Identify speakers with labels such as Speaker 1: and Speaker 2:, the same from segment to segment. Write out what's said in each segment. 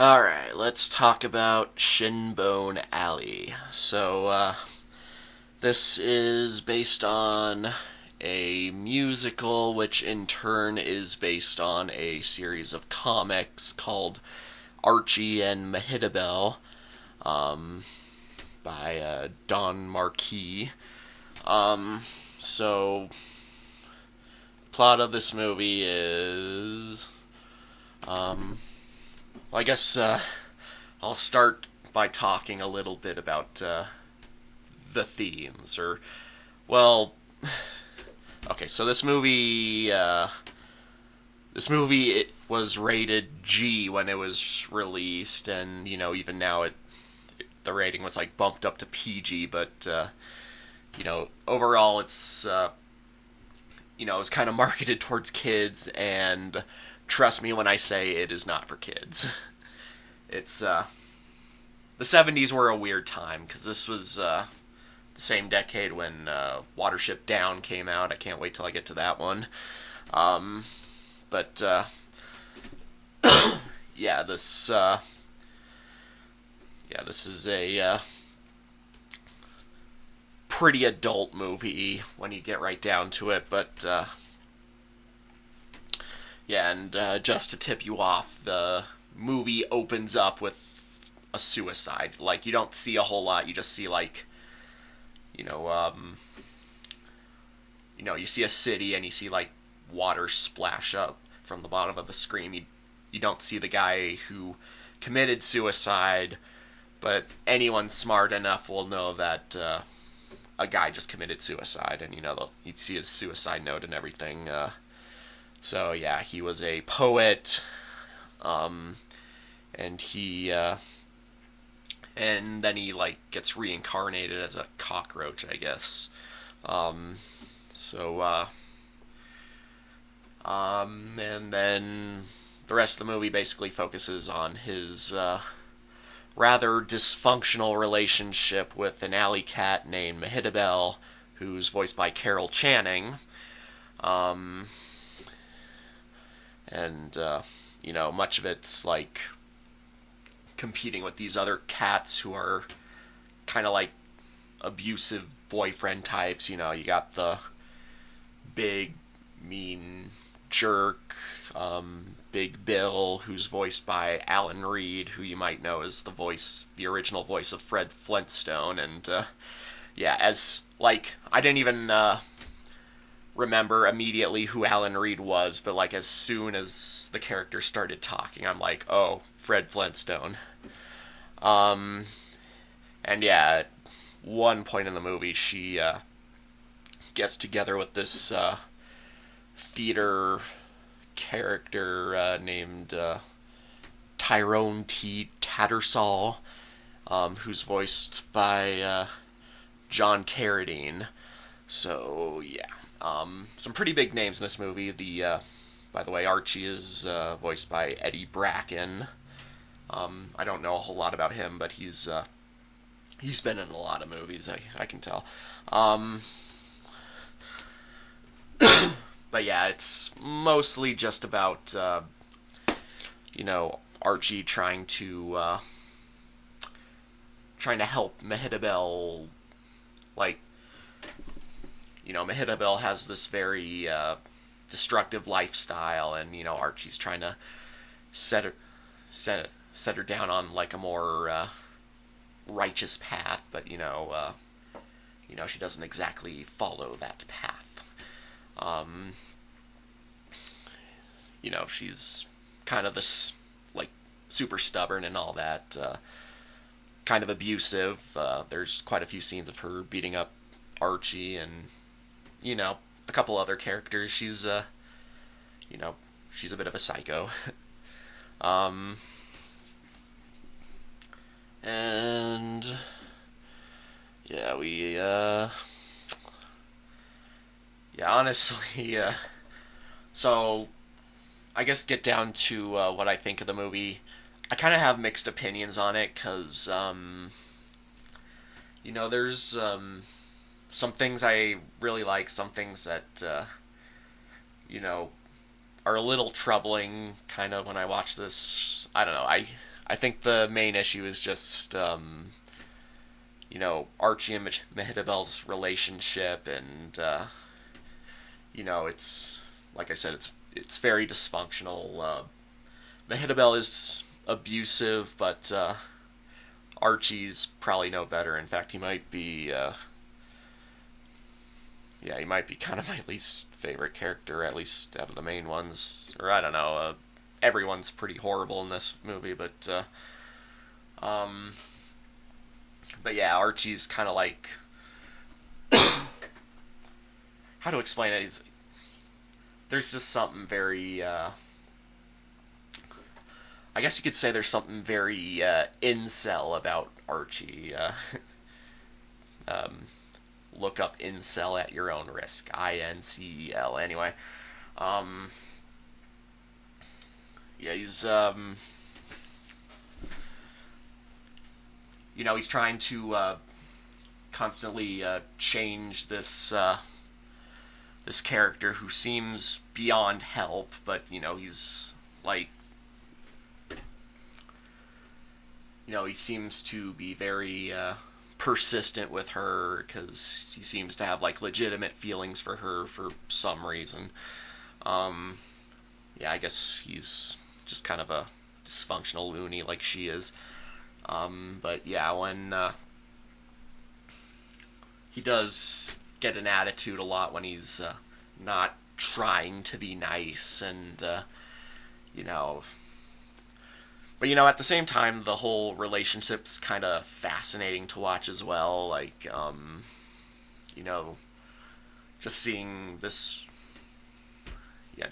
Speaker 1: Alright, let's talk about Shinbone Alley. This is based on a musical, which in turn is based on a series of comics called Archie and Mahitabel, by Don Marquis. So, plot of this movie is, well, I guess I'll start by talking a little bit about the themes, or, well, okay. So this movie it was rated G when it was released, and even now the rating was like bumped up to PG, but overall it's kind of marketed towards kids, and trust me when I say it is not for kids. It's the 70s were a weird time because this was the same decade when Watership Down came out. I can't wait till I get to that one. But yeah, this is a pretty adult movie when you get right down to it, but yeah, and just to tip you off, the movie opens up with a suicide. Like, you don't see a whole lot. You just see, like, you know, um, you see a city and you see, like, water splash up from the bottom of the screen. You don't see the guy who committed suicide, but anyone smart enough will know that a guy just committed suicide, and, you'd see his suicide note and everything. So yeah, he was a poet, and and then he like gets reincarnated as a cockroach, I guess. So and then the rest of the movie basically focuses on his rather dysfunctional relationship with an alley cat named Mahitabel, who's voiced by Carol Channing. And much of it's like competing with these other cats who are kind of like abusive boyfriend types. You got the big mean jerk, Big Bill, who's voiced by Alan Reed, who you might know as the original voice of Fred Flintstone. And yeah, as like I didn't even remember immediately who Alan Reed was, but like as soon as the character started talking, I'm like, oh, Fred Flintstone. And yeah, at one point in the movie, she gets together with this theater character named Tyrone T. Tattersall, who's voiced by John Carradine. So yeah, some pretty big names in this movie. By the way, Archie is voiced by Eddie Bracken. I don't know a whole lot about him, but he's been in a lot of movies. I can tell. But yeah, it's mostly just about Archie trying to help Mahitabel. Like, Mahitabel has this very destructive lifestyle, and Archie's trying to set her down on like a more righteous path, but she doesn't exactly follow that path. She's kind of this like super stubborn and all that, kind of abusive. There's quite a few scenes of her beating up Archie and a couple other characters. She's a bit of a psycho. And yeah, honestly, so I guess get down to what I think of the movie. I kind of have mixed opinions on it because there's some things I really like, some things that are a little troubling kind of when I watch this. I don't know. I think the main issue is just Archie and Mehitabel's relationship, and it's like I said, it's very dysfunctional. Mehitabel is abusive, but Archie's probably no better. In fact, he might be. He might be kind of my least favorite character, at least out of the main ones. Or I don't know. Everyone's pretty horrible in this movie, um, but yeah, Archie's kind of like, how to explain it? There's just something very. I guess you could say there's something very incel about Archie. Look up incel at your own risk. INCEL. Anyway, he's he's trying to constantly change this character who seems beyond help, but he's like. He seems to be very persistent with her because he seems to have like legitimate feelings for her for some reason. I guess he's just kind of a dysfunctional loony like she is. But yeah, when he does get an attitude a lot when he's not trying to be nice, and but at the same time, the whole relationship's kind of fascinating to watch as well. Like, just seeing this,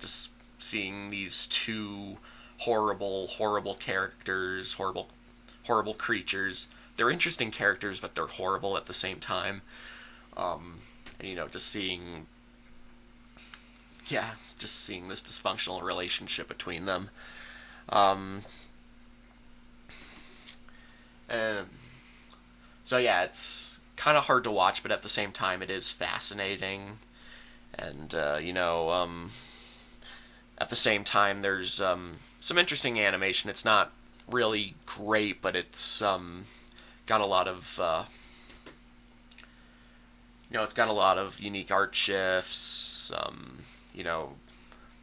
Speaker 1: just seeing these two horrible characters, horrible creatures. They're interesting characters, but they're horrible at the same time. And just seeing, just seeing this dysfunctional relationship between them. And so it's kind of hard to watch, but at the same time, it is fascinating. And at the same time, there's some interesting animation. It's not really great, but it's got a lot of it's got a lot of unique art shifts.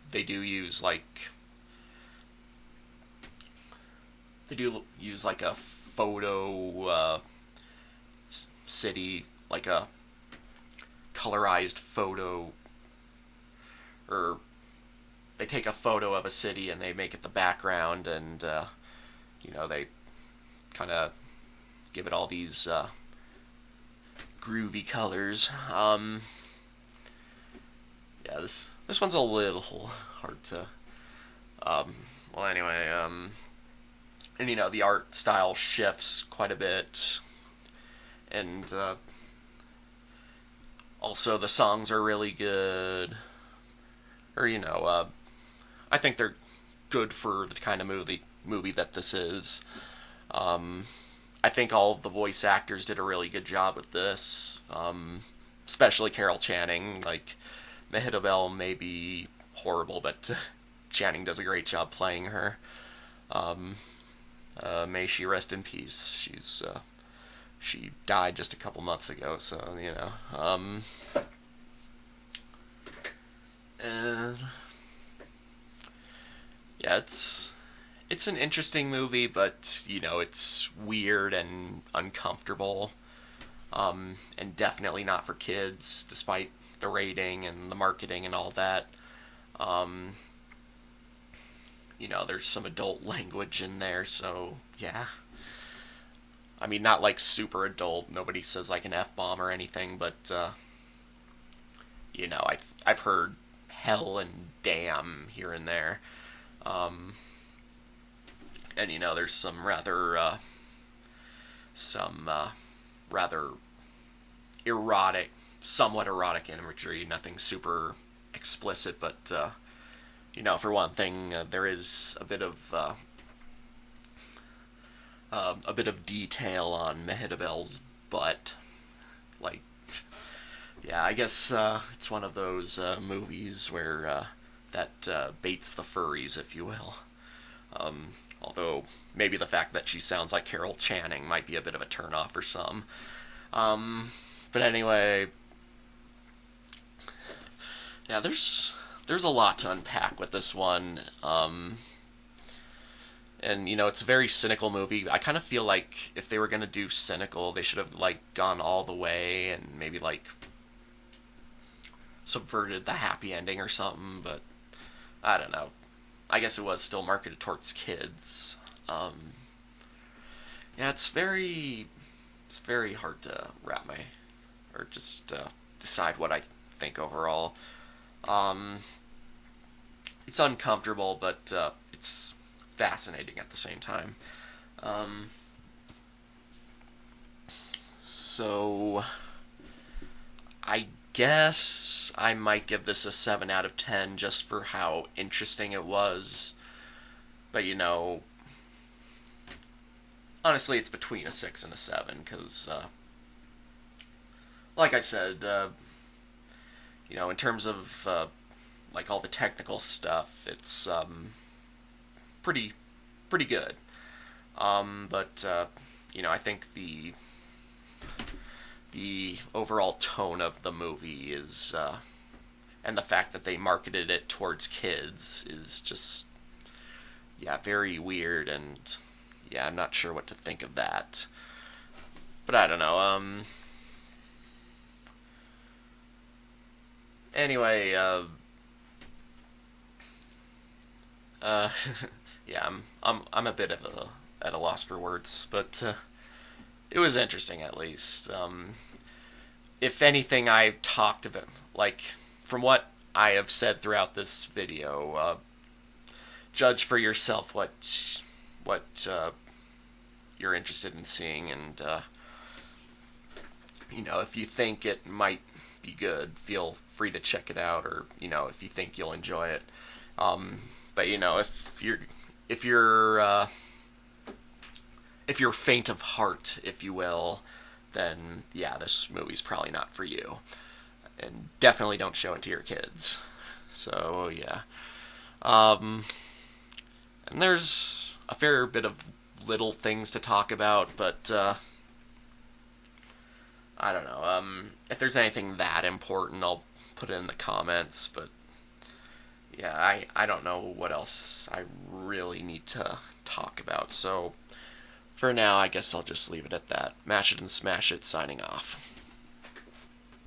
Speaker 1: They do use a photo city, like a colorized photo, or they take a photo of a city and they make it the background, and they kind of give it all these groovy colors. This one's a little hard to anyway, and the art style shifts quite a bit, and also the songs are really good, or I think they're good for the kind of movie that this is. I think all of the voice actors did a really good job with this, especially Carol Channing. Like, Mehitabel may be horrible, but Channing does a great job playing her. May she rest in peace. She died just a couple months ago, so and it's an interesting movie, but it's weird and uncomfortable, and definitely not for kids, despite the rating and the marketing and all that. There's some adult language in there, so yeah. I mean, not like super adult. Nobody says like an F-bomb or anything, but I've heard hell and damn here and there. And there's some rather erotic, somewhat erotic imagery. Nothing super explicit, but for one thing, there is a bit of detail on Mehitabel's butt. Like, I guess it's one of those movies where that baits the furries, if you will. Although maybe the fact that she sounds like Carol Channing might be a bit of a turnoff for some. But anyway, yeah, there's a lot to unpack with this one. And it's a very cynical movie. I kind of feel like if they were gonna do cynical, they should have like gone all the way and maybe like subverted the happy ending or something. But I don't know. I guess it was still marketed towards kids. Yeah, it's very hard to wrap my or just decide what I think overall. Um, it's uncomfortable, but it's fascinating at the same time. Um, so I guess I might give this a 7 out of 10 just for how interesting it was. But honestly, it's between a 6 and a 7 because, like I said, in terms of like all the technical stuff, it's pretty pretty good. But I think the overall tone of the movie is, and the fact that they marketed it towards kids is just, yeah, very weird, and yeah, I'm not sure what to think of that. But I don't know. Anyway, uh, yeah, I'm a bit of at a loss for words, but it was interesting at least. If anything, I've talked about like from what I have said throughout this video. Judge for yourself what you're interested in seeing, and if you think it might be good, feel free to check it out, or if you think you'll enjoy it. But if you're faint of heart, if you will, then yeah, this movie's probably not for you, and definitely don't show it to your kids. So yeah, and there's a fair bit of little things to talk about, but I don't know. If there's anything that important, I'll put it in the comments. But yeah, I don't know what else I really need to talk about. So for now, I guess I'll just leave it at that. Mash it and smash it, signing off.